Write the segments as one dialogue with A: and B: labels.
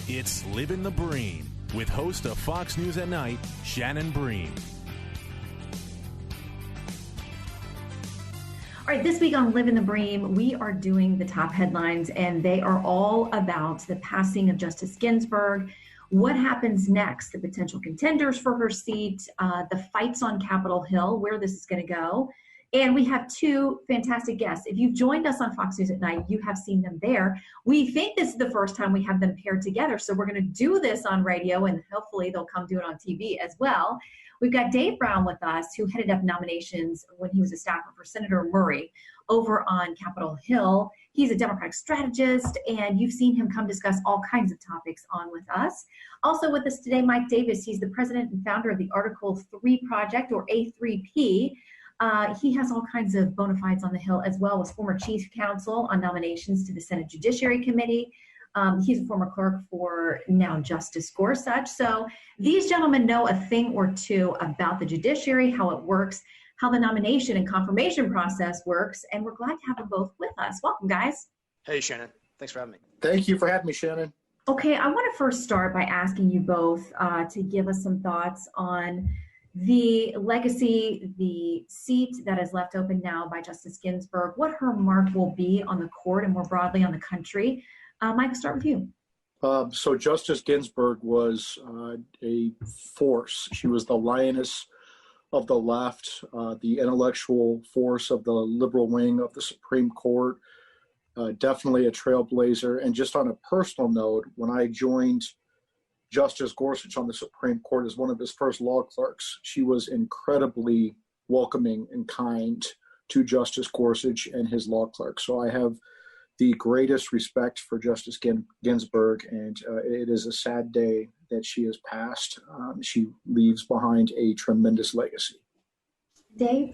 A: It's Livin the Bream with host of Fox News at Night, Shannon Bream.
B: All right, this week on Livin the Bream, we are doing the top headlines, and they are all about the passing of Justice Ginsburg, what happens next, the potential contenders for her seat, the fights on Capitol Hill, where this is going to go. And we have two fantastic guests. If you've joined us on Fox News at Night, you have seen them there. We think this is the first time we have them paired together, so we're going to do this on radio, and hopefully they'll come do it on TV as well. We've got Dave Brown with us, who headed up nominations when he was a staffer for Senator Murray over on Capitol Hill. He's a Democratic strategist, and you've seen him come discuss all kinds of topics on with us. Also with us today, Mike Davis. He's the president and founder of the Article 3 Project, or A3P. He has all kinds of bona fides on the Hill, as well as former chief counsel on nominations to the Senate Judiciary Committee. He's a former clerk for now Justice Gorsuch. So these gentlemen know a thing or two about the judiciary, how it works, how the nomination and confirmation process works, and we're glad to have them both with us. Welcome, guys.
C: Hey, Shannon. Thanks for having me.
D: Thank you for having me, Shannon.
B: Okay, I want to first start by asking you both to give us some thoughts on the legacy, the seat that is left open now by Justice Ginsburg, what her mark will be on the court and more broadly on the country. Mike, start with you.
D: So Justice Ginsburg was a force. She was the lioness of the left, the intellectual force of the liberal wing of the Supreme Court, definitely a trailblazer. And just on a personal note, when I joined Justice Gorsuch on the Supreme Court as one of his first law clerks, she was incredibly welcoming and kind to Justice Gorsuch and his law clerks. So I have the greatest respect for Justice Ginsburg, and it is a sad day that she has passed. She leaves behind a tremendous legacy.
B: Dave?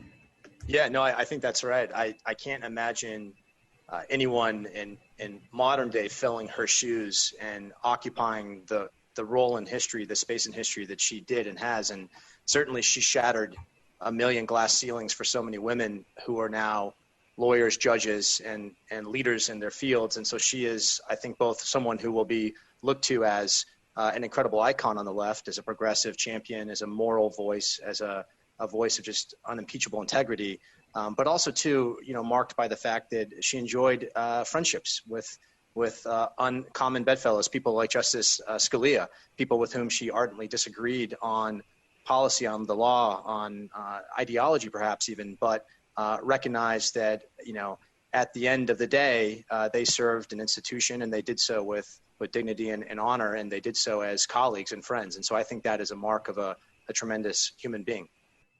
C: Yeah, no, I think that's right. I can't imagine anyone in modern day filling her shoes and occupying the role in history, the space in history that she did and has. And certainly she shattered a million glass ceilings for so many women who are now lawyers, judges, and leaders in their fields. And so she is, I think, both someone who will be looked to as an incredible icon on the left, as a progressive champion, as a moral voice, as a voice of just unimpeachable integrity, but also, too, marked by the fact that she enjoyed friendships with uncommon bedfellows, people like Justice Scalia, people with whom she ardently disagreed on policy, on the law, on ideology perhaps even, but recognized that, at the end of the day, they served an institution, and they did so with dignity and honor, and they did so as colleagues and friends. And so I think that is a mark of a tremendous human being.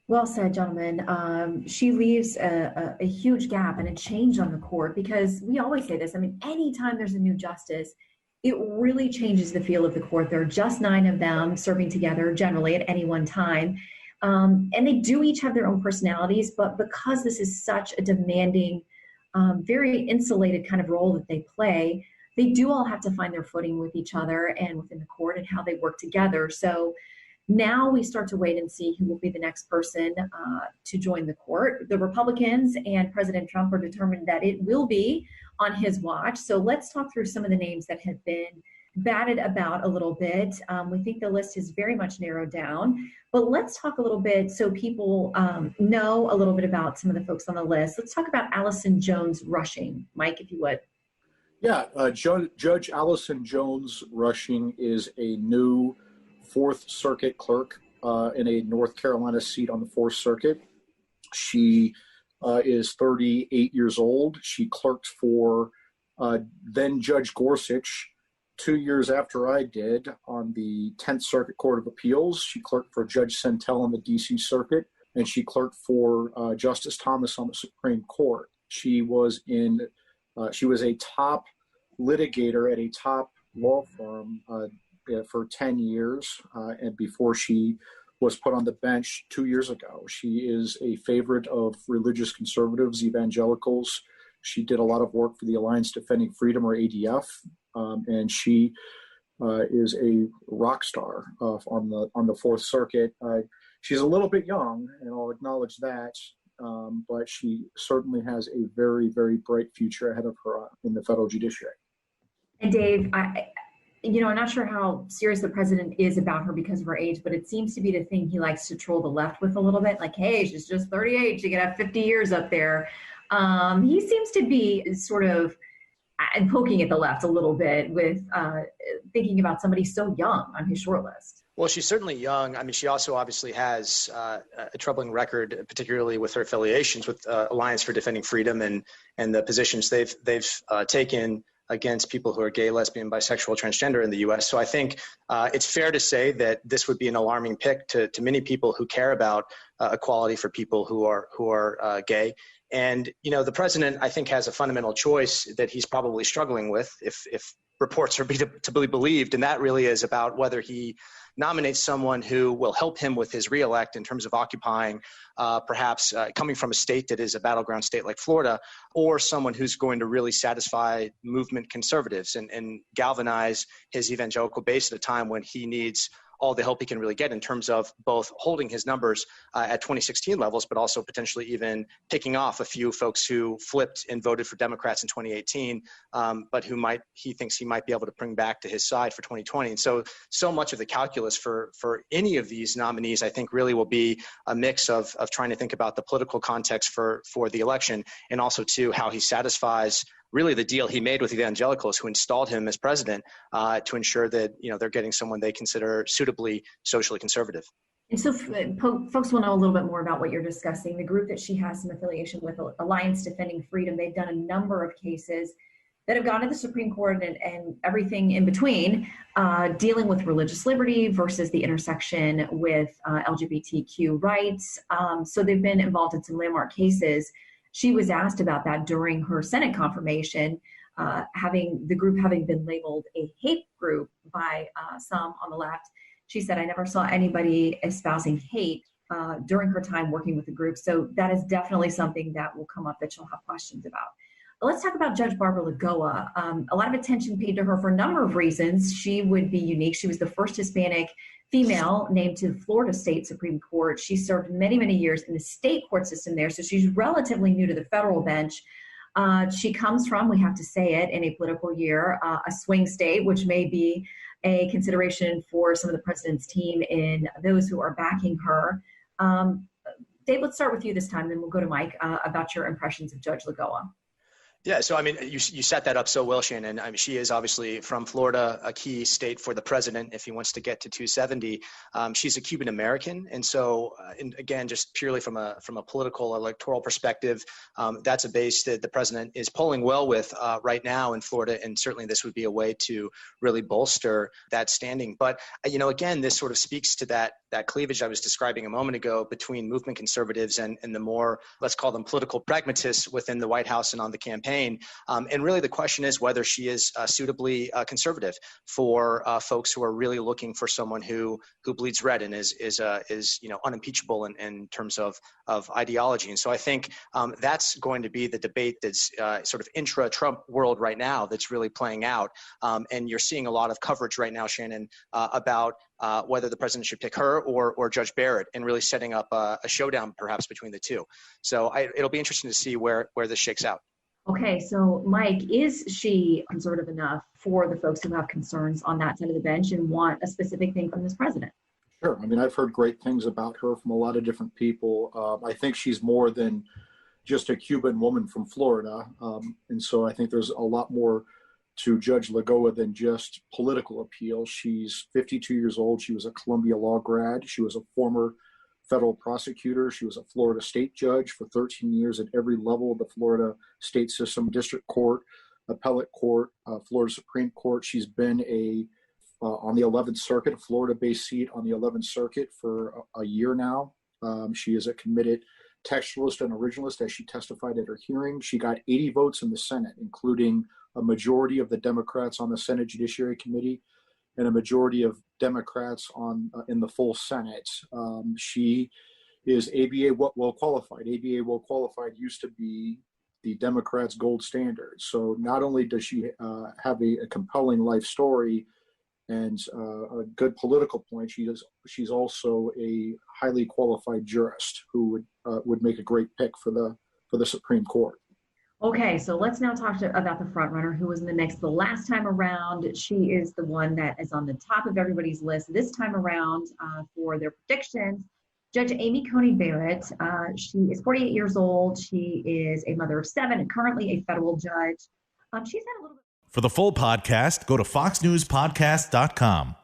B: Well said, gentlemen. She leaves a huge gap and a change on the court, because we always say this. I mean, anytime there's a new justice, it really changes the feel of the court. There are just 9 of them serving together generally at any one time. And they do each have their own personalities, but because this is such a demanding, very insulated kind of role that they play, they do all have to find their footing with each other and within the court and how they work together. So now we start to wait and see who will be the next person to join the court. The Republicans and President Trump are determined that it will be on his watch. So let's talk through some of the names that have been batted about a little bit. We think the list is very much narrowed down, but let's talk a little bit so people know a little bit about some of the folks on the list. Let's talk about Allison Jones Rushing. Mike, if you would.
D: Yeah, Judge Allison Jones Rushing is a new Fourth Circuit clerk in a North Carolina seat on the Fourth Circuit. She is 38 years old. She clerked for then Judge Gorsuch 2 years after I did on the 10th Circuit Court of Appeals. She clerked for Judge Sentel on the D.C. Circuit, and she clerked for Justice Thomas on the Supreme Court. She was a top litigator at a top law firm for 10 years, and before she was put on the bench 2 years ago. She is a favorite of religious conservatives, evangelicals. She did a lot of work for the Alliance Defending Freedom, or ADF, and she is a rock star on the Fourth Circuit. She's a little bit young, and I'll acknowledge that, but she certainly has a very, very bright future ahead of her in the federal judiciary.
B: And Dave, I'm not sure how serious the president is about her because of her age, but it seems to be the thing he likes to troll the left with a little bit. Like, hey, she's just 38. She could have 50 years up there. He seems to be sort of poking at the left a little bit with thinking about somebody so young on his short list.
C: Well, she's certainly young. I mean, she also obviously has a troubling record, particularly with her affiliations with Alliance for Defending Freedom and the positions they've taken against people who are gay, lesbian, bisexual, transgender in the U.S. So I think it's fair to say that this would be an alarming pick to many people who care about equality for people who are gay. And, the president, I think, has a fundamental choice that he's probably struggling with if reports are to be believed. And that really is about whether he nominates someone who will help him with his reelect in terms of occupying, perhaps coming from a state that is a battleground state like Florida, or someone who's going to really satisfy movement conservatives and galvanize his evangelical base at a time when he needs all the help he can really get in terms of both holding his numbers at 2016 levels, but also potentially even picking off a few folks who flipped and voted for Democrats in 2018, but who he thinks he might be able to bring back to his side for 2020. And so much of the calculus for any of these nominees, I think, really will be a mix of trying to think about the political context for the election, and also too how he satisfies really the deal he made with evangelicals who installed him as president to ensure that they're getting someone they consider suitably socially conservative.
B: And so folks will know a little bit more about what you're discussing. The group that she has some affiliation with, Alliance Defending Freedom, they've done a number of cases that have gone to the Supreme Court and everything in between, dealing with religious liberty versus the intersection with LGBTQ rights. So they've been involved in some landmark cases. She was asked about that during her Senate confirmation, the group having been labeled a hate group by some on the left. She said, I never saw anybody espousing hate during her time working with the group. So that is definitely something that will come up that she'll have questions about. But let's talk about Judge Barbara Lagoa. A lot of attention paid to her for a number of reasons. She would be unique. She was the first Hispanic female named to the Florida State Supreme Court. She served many, many years in the state court system there, so she's relatively new to the federal bench. She comes from, we have to say it, in a political year, a swing state, which may be a consideration for some of the president's team in those who are backing her. Dave, let's start with you this time, then we'll go to Mike about your impressions of Judge Lagoa.
C: Yeah, so I mean, you set that up so well, Shannon. I mean, she is obviously from Florida, a key state for the president if he wants to get to 270. She's a Cuban American, and so, and again, just purely from a political electoral perspective, that's a base that the president is polling well with right now in Florida, and certainly this would be a way to really bolster that standing. But again, this sort of speaks to that cleavage I was describing a moment ago between movement conservatives and the more, let's call them, political pragmatists within the White House and on the campaign. And really the question is whether she is suitably conservative for folks who are really looking for someone who bleeds red and is unimpeachable in terms of ideology. And so I think that's going to be the debate that's sort of intra-Trump world right now that's really playing out. And you're seeing a lot of coverage right now, Shannon, about whether the president should pick her or Judge Barrett, and really setting up a showdown perhaps between the two. So it'll be interesting to see where this shakes out.
B: Okay, so Mike, is she conservative enough for the folks who have concerns on that side of the bench and want a specific thing from this president?
D: Sure. I mean, I've heard great things about her from a lot of different people. I think she's more than just a Cuban woman from Florida. And so I think there's a lot more to Judge Lagoa than just political appeal. She's 52 years old. She was a Columbia Law grad. She was a former federal prosecutor. She was a Florida state judge for 13 years at every level of the Florida state system, district court, appellate court, Florida Supreme Court. She's been on the 11th Circuit, a Florida-based seat on the 11th Circuit for a year now. She is a committed textualist and originalist, as she testified at her hearing. She got 80 votes in the Senate, including a majority of the Democrats on the Senate Judiciary Committee and a majority of Democrats in the full Senate. She is ABA well qualified. ABA well qualified used to be the Democrats' gold standard. So not only does she have a compelling life story and a good political point, she's also a highly qualified jurist who would make a great pick for the Supreme Court.
B: Okay, so let's now talk about the front runner who was in the mix the last time around. She is the one that is on the top of everybody's list this time around for their predictions. Judge Amy Coney Barrett. She is 48 years old. She is a mother of 7 and currently a federal judge. She's had a little bit.
A: For the full podcast, go to foxnewspodcast.com.